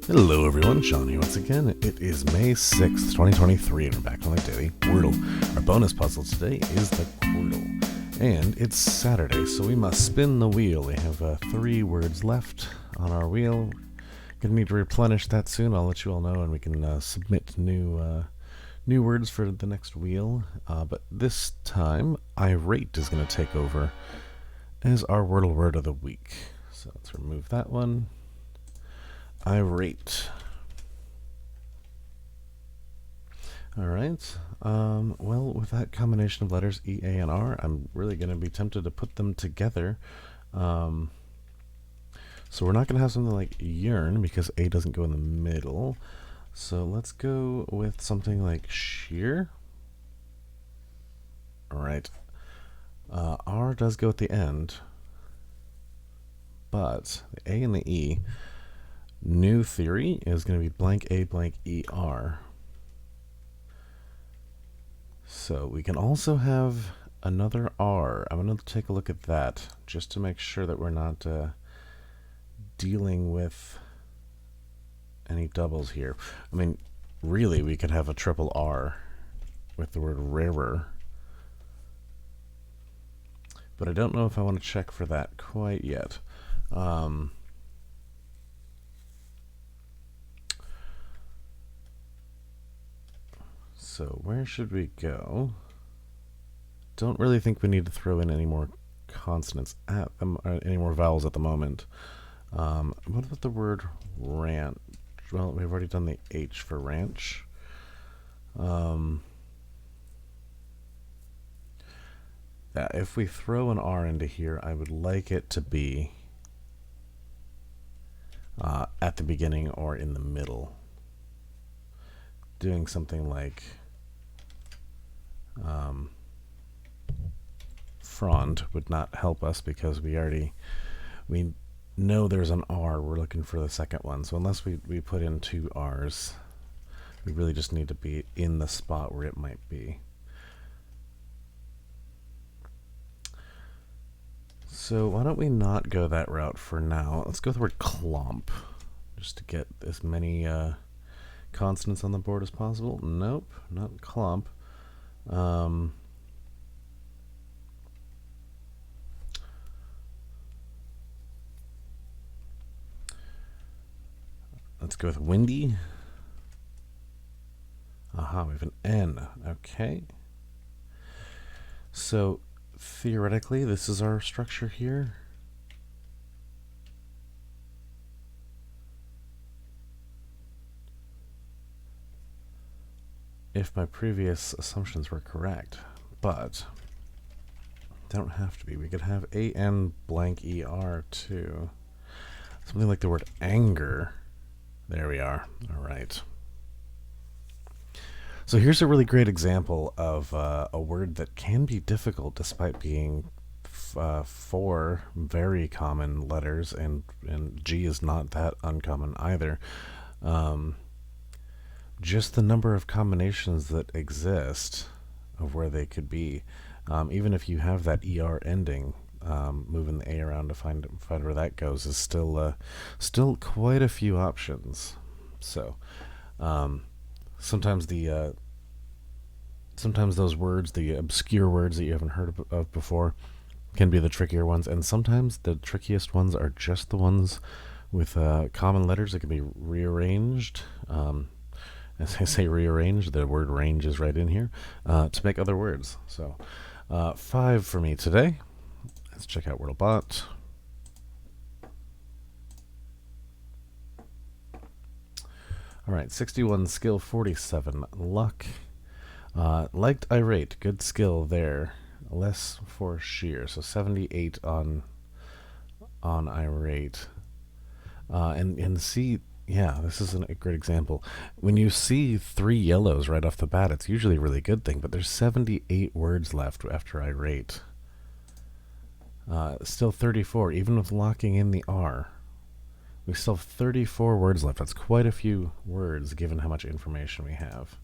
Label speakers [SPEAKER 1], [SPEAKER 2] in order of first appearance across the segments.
[SPEAKER 1] Hello everyone, Sean here once again. It is May 6th, 2023, and we're back on the daily Wordle. Our bonus puzzle today is the Quordle, and it's Saturday, so we must spin the wheel. We have 3 words left on our wheel. Gonna need to replenish that soon. I'll let you all know, and we can submit new words for the next wheel. But this time, irate is going to take over as our Wordle word of the week. So let's remove that one. Irate. Alright, well, with that combination of letters E, A, and R, I'm really going to be tempted to put them together. So we're not going to have something like yearn, because A doesn't go in the middle. So let's go with something like sheer. Alright, R does go at the end, but the A and the E, new theory is going to be blank A, blank ER. So we can also have another R. I'm going to take a look at that just to make sure that we're not dealing with any doubles here. I mean, really, we could have a triple R with the word rarer. But I don't know if I want to check for that quite yet. So where should we go? Don't really think we need to throw in any more consonants at them, any more vowels at the moment. What about the word ranch? Well, we've already done the H for ranch. If we throw an R into here, I would like it to be at the beginning or in the middle. Doing something like frond would not help us because we know there's an R. We're looking for the second one. So unless we put in 2 R's, we really just need to be in the spot where it might be. So why don't we not go that route for now? Let's go with the word clomp, just to get as many consonants on the board as possible. Nope, not clomp. Let's go with windy. Aha, we have an N. Okay. So theoretically, this is our structure here. If my previous assumptions were correct, but don't have to be. We could have A-N blank E-R too. Something like the word anger. There we are. All right. So here's a really great example of a word that can be difficult despite being 4 very common letters, and G is not that uncommon either. Just the number of combinations that exist of where they could be. Even if you have that ER ending, moving the A around to find where that goes is still quite a few options. So sometimes those words, the obscure words that you haven't heard of before, can be the trickier ones, and sometimes the trickiest ones are just the ones with common letters that can be rearranged. As I say rearranged, the word range is right in here, to make other words. So 5 for me today. Let's check out WordleBot. Alright, 61 skill, 47 luck. Liked irate, good skill there. Less for sheer, so 78 on irate. And see, yeah, this is a great example. When you see 3 yellows right off the bat, it's usually a really good thing, but there's 78 words left after irate. Still 34, even with locking in the R. We still have 34 words left. That's quite a few words given how much information we have.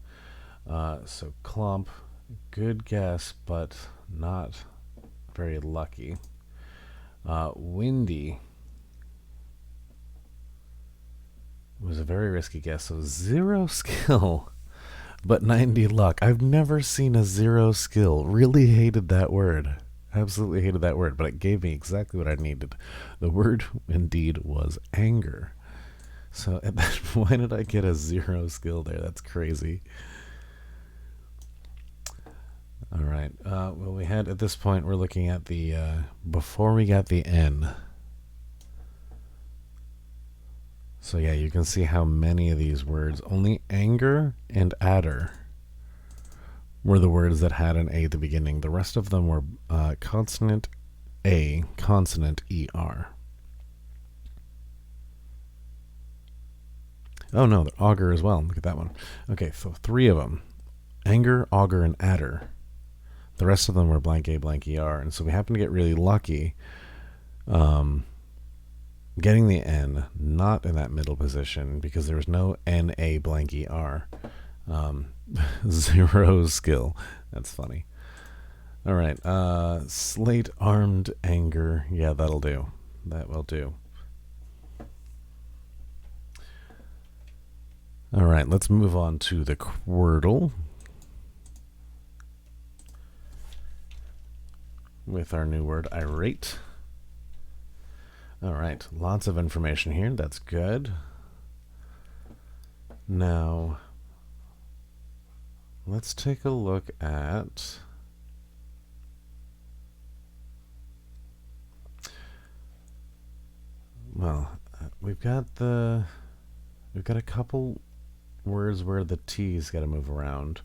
[SPEAKER 1] So clump, good guess, but not very lucky. Windy was a very risky guess. So 0 skill, but 90 luck. I've never seen a 0 skill. Really hated that word. Absolutely hated that word, but it gave me exactly what I needed. The word indeed was anger. So why did I get a 0 skill there? That's crazy. All right. Well, we had at this point, we're looking at the, before we got the N. So yeah, you can see how many of these words, only anger and adder were the words that had an A at the beginning. The rest of them were consonant A, consonant ER. Oh no, auger as well. Look at that one. Okay, so 3 of them. Anger, auger, and adder. The rest of them were blank A, blank ER. And so we happened to get really lucky getting the N not in that middle position because there was no NA blank ER. 0 skill. That's funny. All right. Slate armed anger. Yeah, that'll do. That will do. All right. Let's move on to the Quordle with our new word, irate. All right. Lots of information here. That's good. Now, let's take a look at we've got a couple words where the T's got to move around.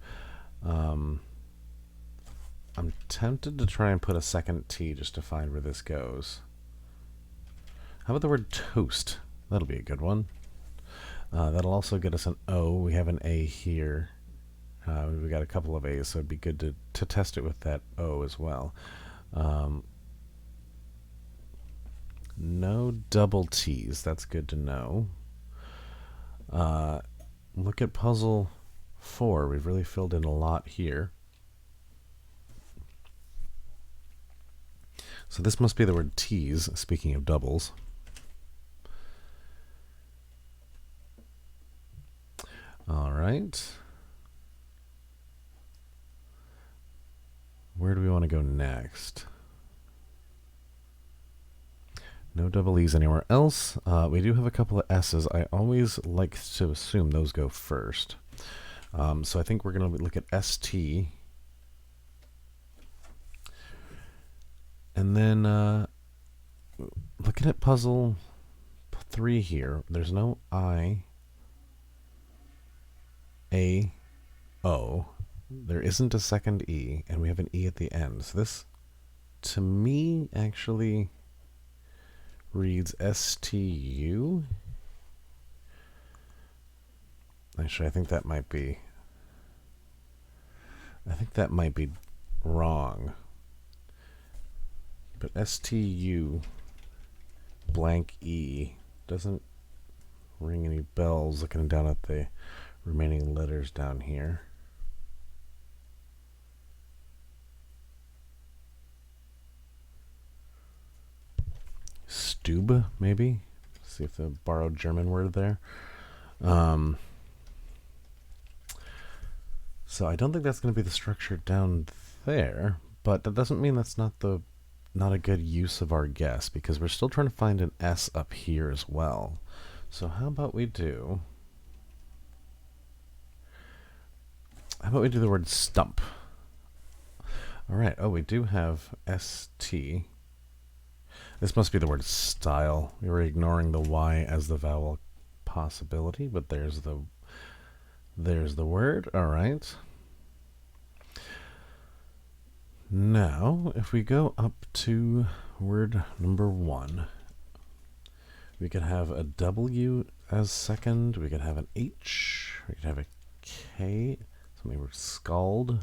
[SPEAKER 1] I'm tempted to try and put a second T just to find where this goes. How about the word toast? That'll be a good one. That'll also get us an O. We have an A here. We got a couple of A's, so it'd be good to test it with that O as well. No double T's. That's good to know. Look at puzzle 4. We've really filled in a lot here. So this must be the word tease, speaking of doubles. All right. Where do we want to go next? No double E's anywhere else. We do have a couple of S's. I always like to assume those go first. So I think we're going to look at ST. And then looking at puzzle 3 here, there's no I, A, O. There isn't a second E, and we have an E at the end. So this, to me, actually reads STU. Actually, I think that might be wrong. But STU blank E doesn't ring any bells looking down at the remaining letters down here. Stube, maybe? See if the borrowed German word there. So I don't think that's going to be the structure down there, but that doesn't mean that's not a good use of our guess, because we're still trying to find an S up here as well. So how about we do the word stump? All right. Oh, we do have ST. This must be the word style. We were ignoring the Y as the vowel possibility, but there's the word. All right. Now, if we go up to word number 1, we could have a W as second. We could have an H. We could have a K. So maybe scald.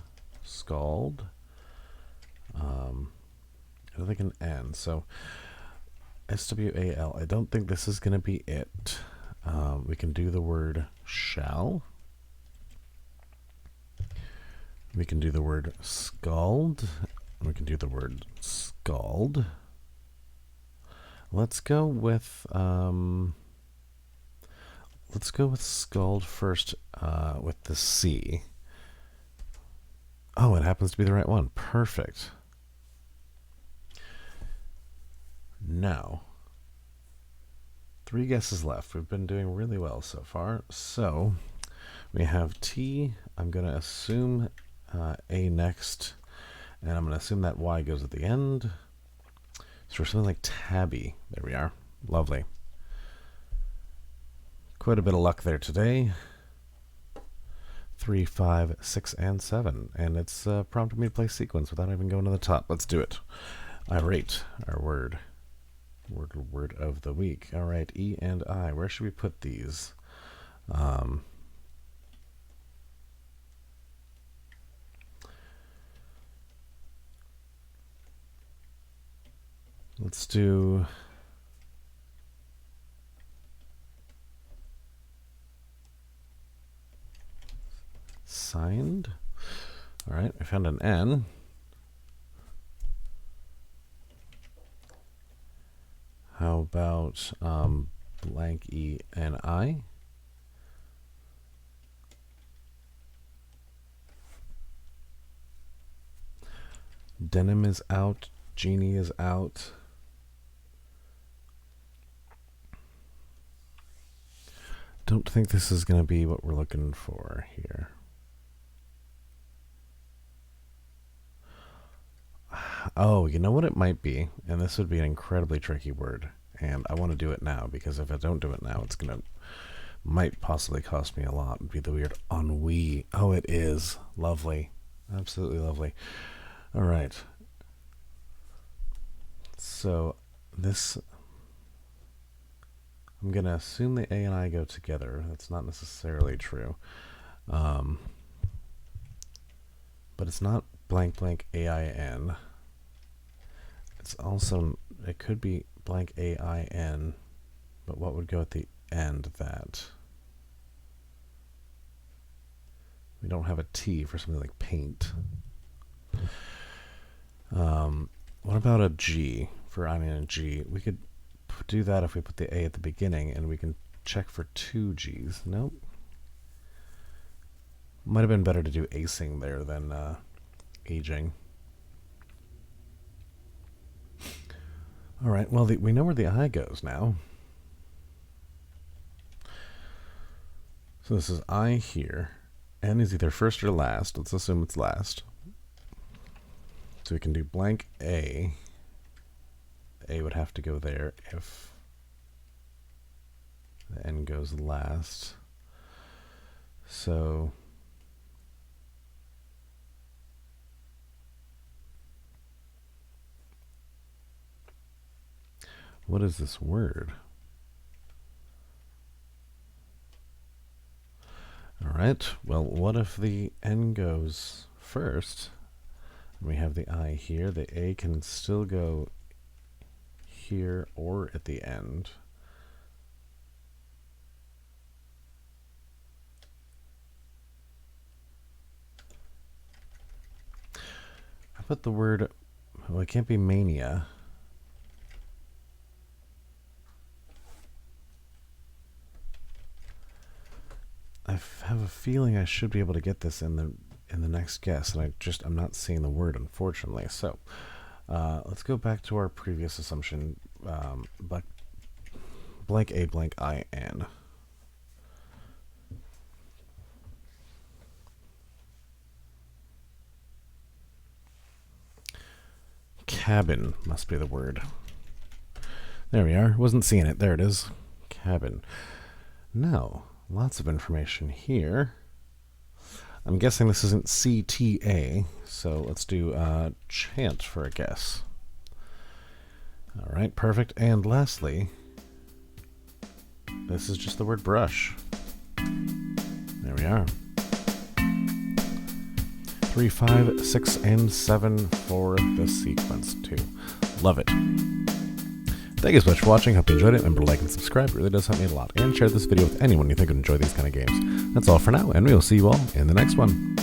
[SPEAKER 1] I don't think an N. So SWAL. I don't think this is going to be it. We can do the word shall. We can do the word scald. We can do the word scald. Let's go with let's go with scald first with the C. Oh, it happens to be the right one. Perfect. Now, 3 guesses left. We've been doing really well so far. So, we have T. I'm going to assume A next. And I'm going to assume that Y goes at the end. So, for something like tabby. There we are. Lovely. Quite a bit of luck there today. 3, 5, 6, and 7. And it's prompted me to play sequence without even going to the top. Let's do it. I rate our word. Word of the week. All right, E and I. Where should we put these? Let's do signed. All right, I found an N. How about blank E and I? Denim is out. Genie is out. Don't think this is going to be what we're looking for here. Oh, you know what it might be? And this would be an incredibly tricky word. And I want to do it now, because if I don't do it now, it's going to might possibly cost me a lot. It would be the weird ennui. Oh, it is. Lovely. Absolutely lovely. All right. So this, I'm going to assume the A and I go together. That's not necessarily true. But it's not blank blank AIN. It's also, it could be blank AIN, but what would go at the end of that? We don't have a T for something like paint. What about a G for IN and G? We could do that if we put the A at the beginning, and we can check for 2 G's. Nope. Might have been better to do acing there than aging. All right, well, we know where the I goes now. So this is I here. N is either first or last. Let's assume it's last. So we can do blank A. A would have to go there if the N goes last. So what is this word? All right, well, what if the N goes first? And we have the I here. The A can still go here or at the end. I put the word, well, it can't be mania. I have a feeling I should be able to get this in the next guess, and I'm not seeing the word, unfortunately. So let's go back to our previous assumption, but blank A blank IN. Cabin must be the word. There we are. Wasn't seeing it. There it is. Cabin. Now, lots of information here. I'm guessing this isn't CTA, so let's do chant for a guess. All right, perfect. And lastly, this is just the word brush. There we are. 3, 5, 6, and 7 for the sequence 2. Love it. Thank you so much for watching. Hope you enjoyed it. Remember to like and subscribe. It really does help me a lot. And share this video with anyone you think would enjoy these kind of games. That's all for now, and we will see you all in the next one.